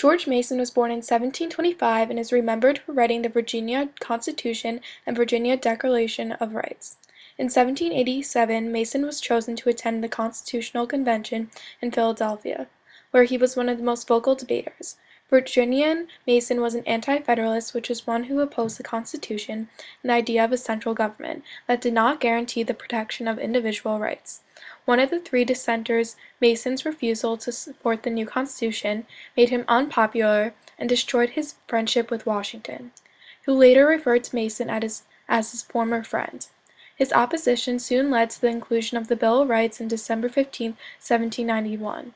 George Mason was born in 1725 and is remembered for writing the Virginia Constitution and Virginia Declaration of Rights. In 1787, Mason was chosen to attend the Constitutional Convention in Philadelphia, where he was one of the most vocal debaters. Virginian Mason was an anti-federalist, which is one who opposed the Constitution and the idea of a central government that did not guarantee the protection of individual rights. One of the three dissenters, Mason's refusal to support the new Constitution, made him unpopular and destroyed his friendship with Washington, who later referred to Mason as his former friend. His opposition soon led to the inclusion of the Bill of Rights on December 15, 1791.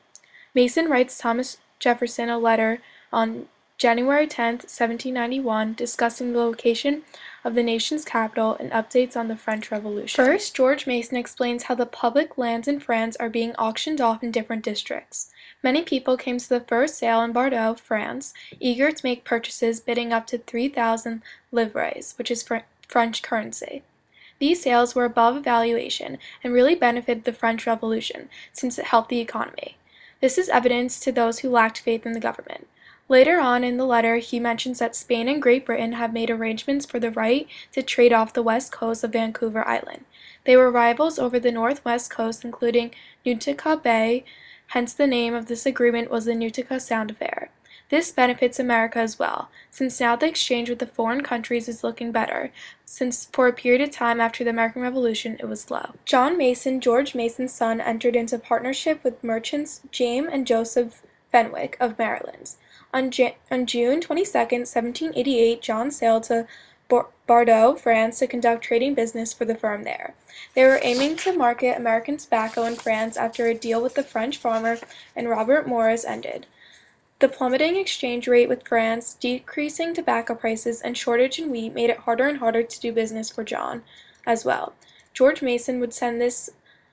Mason writes Thomas Jefferson a letter on January 10, 1791, discussing the location of the nation's capital and updates on the French Revolution. First, George Mason explains how the public lands in France are being auctioned off in different districts. Many people came to the first sale in Bordeaux, France, eager to make purchases bidding up to 3,000 livres, which is French currency. These sales were above valuation and really benefited the French Revolution, since it helped the economy. This is evidence to those who lacked faith in the government. Later on in the letter, he mentions that Spain and Great Britain have made arrangements for the right to trade off the west coast of Vancouver Island. They were rivals over the northwest coast, including Nootka Bay, hence the name of this agreement was the Nootka Sound Affair. This benefits America as well, since now the exchange with the foreign countries is looking better, since for a period of time after the American Revolution it was slow. John Mason, George Mason's son, entered into partnership with merchants James and Joseph Fenwick of Maryland. On June 22, 1788, John sailed to Bordeaux, France, to conduct trading business for the firm there. They were aiming to market American tobacco in France after a deal with the French farmer and Robert Morris ended. The plummeting exchange rate with France, decreasing tobacco prices, and shortage in wheat made it harder and harder to do business for John as well. George Mason would send his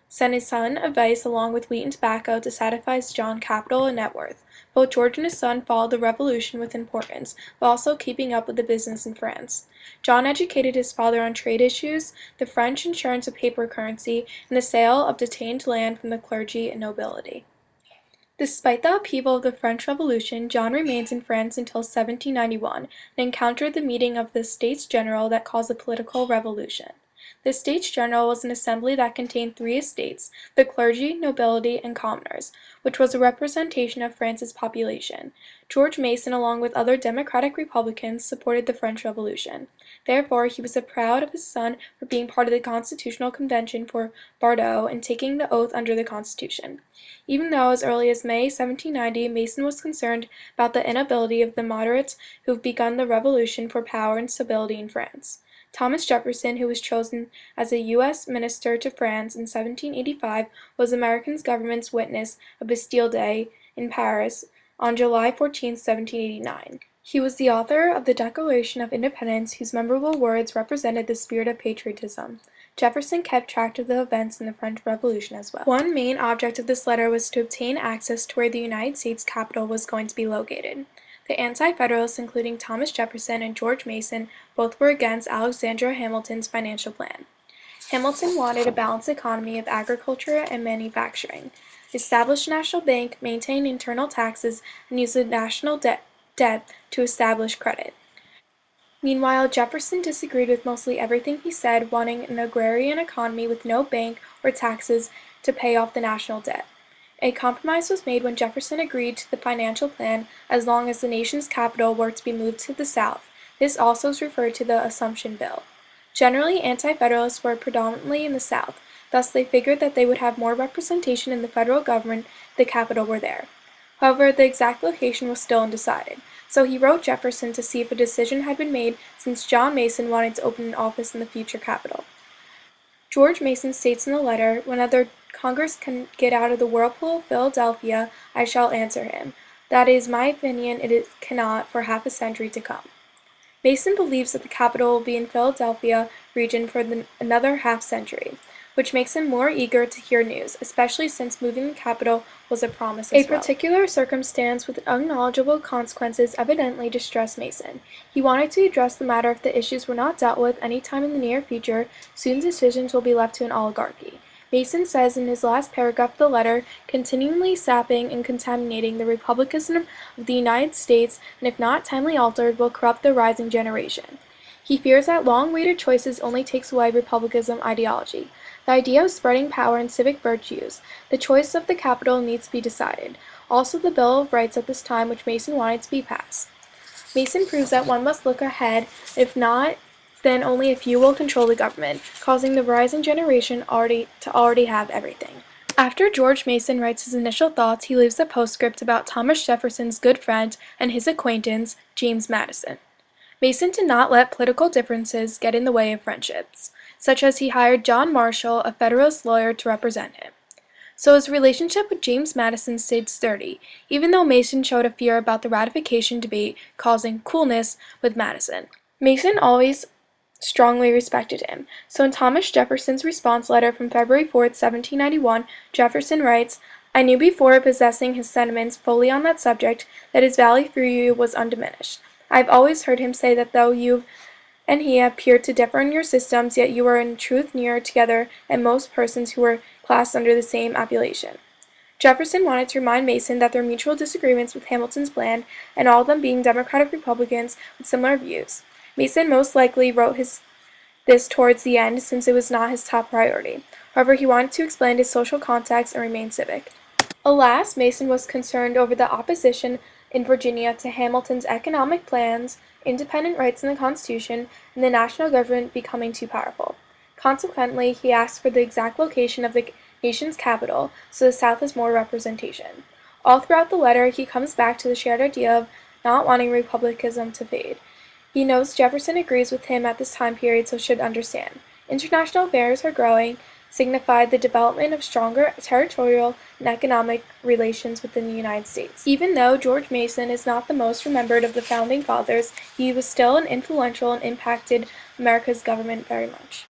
son advice along with wheat and tobacco to satisfy John's capital and net worth. Both George and his son followed the Revolution with importance, while also keeping up with the business in France. John educated his father on trade issues, the French insurance of paper currency, and the sale of detained land from the clergy and nobility. Despite the upheaval of the French Revolution, John remains in France until 1791 and encountered the meeting of the States General that caused the political revolution. The States General was an assembly that contained three estates, the clergy, nobility, and commoners, which was a representation of France's population. George Mason, along with other Democratic Republicans, supported the French Revolution. Therefore, he was proud of his son for being part of the Constitutional Convention for Bordeaux and taking the oath under the Constitution. Even though as early as May 1790, Mason was concerned about the inability of the moderates who have begun the revolution for power and stability in France. Thomas Jefferson, who was chosen as a U.S. minister to France in 1785, was American government's witness of Bastille Day in Paris on July 14, 1789. He was the author of the Declaration of Independence, whose memorable words represented the spirit of patriotism. Jefferson kept track of the events in the French Revolution as well. One main object of this letter was to obtain access to where the United States Capitol was going to be located. The Anti-Federalists, including Thomas Jefferson and George Mason, both were against Alexander Hamilton's financial plan. Hamilton wanted a balanced economy of agriculture and manufacturing, establish a national bank, maintain internal taxes, and use the national debt to establish credit. Meanwhile, Jefferson disagreed with mostly everything he said, wanting an agrarian economy with no bank or taxes to pay off the national debt. A compromise was made when Jefferson agreed to the financial plan as long as the nation's capital were to be moved to the South. This also is referred to the Assumption Bill. Generally, Anti-Federalists were predominantly in the South, thus they figured that they would have more representation in the federal government if the capital were there. However, the exact location was still undecided, so he wrote Jefferson to see if a decision had been made since John Mason wanted to open an office in the future capital. George Mason states in the letter, "Whenever Congress can get out of the whirlpool of Philadelphia, I shall answer him. That is my opinion, it cannot for half a century to come." Mason believes that the capital will be in Philadelphia region for another half century, which makes him more eager to hear news, especially since moving the capital was a promise as well. A particular circumstance with unknowledgeable consequences evidently distressed Mason. He wanted to address the matter if the issues were not dealt with any time in the near future, soon decisions will be left to an oligarchy. Mason says in his last paragraph of the letter, continually sapping and contaminating the republicanism of the United States, and if not timely altered, will corrupt the rising generation. He fears that long-awaited choices only takes away republicanism ideology, the idea of spreading power and civic virtues. The choice of the capital needs to be decided. Also the Bill of Rights at this time, which Mason wanted to be passed. Mason proves that one must look ahead, if not, then only a few will control the government, causing the rising generation to already have everything. After George Mason writes his initial thoughts, he leaves a postscript about Thomas Jefferson's good friend and his acquaintance, James Madison. Mason did not let political differences get in the way of friendships, such as he hired John Marshall, a Federalist lawyer, to represent him. So his relationship with James Madison stayed sturdy, even though Mason showed a fear about the ratification debate causing coolness with Madison. Mason always strongly respected him, so in Thomas Jefferson's response letter from February 4, 1791, Jefferson writes, "I knew before possessing his sentiments fully on that subject that his value for you was undiminished. I have always heard him say that though you and he appeared to differ in your systems, yet you were in truth nearer together than most persons who were classed under the same appellation." Jefferson wanted to remind Mason that their mutual disagreements with Hamilton's plan, and all of them being Democratic Republicans with similar views. Mason most likely wrote this towards the end, since it was not his top priority. However, he wanted to expand his social contacts and remain civic. Alas, Mason was concerned over the opposition in Virginia to Hamilton's economic plans, independent rights in the Constitution, and the national government becoming too powerful. Consequently, he asked for the exact location of the nation's capital, so the South has more representation. All throughout the letter, he comes back to the shared idea of not wanting republicanism to fade. He knows Jefferson agrees with him at this time period, so should understand. International affairs are growing, signified the development of stronger territorial and economic relations within the United States. Even though George Mason is not the most remembered of the Founding Fathers, he was still an influential and impacted America's government very much.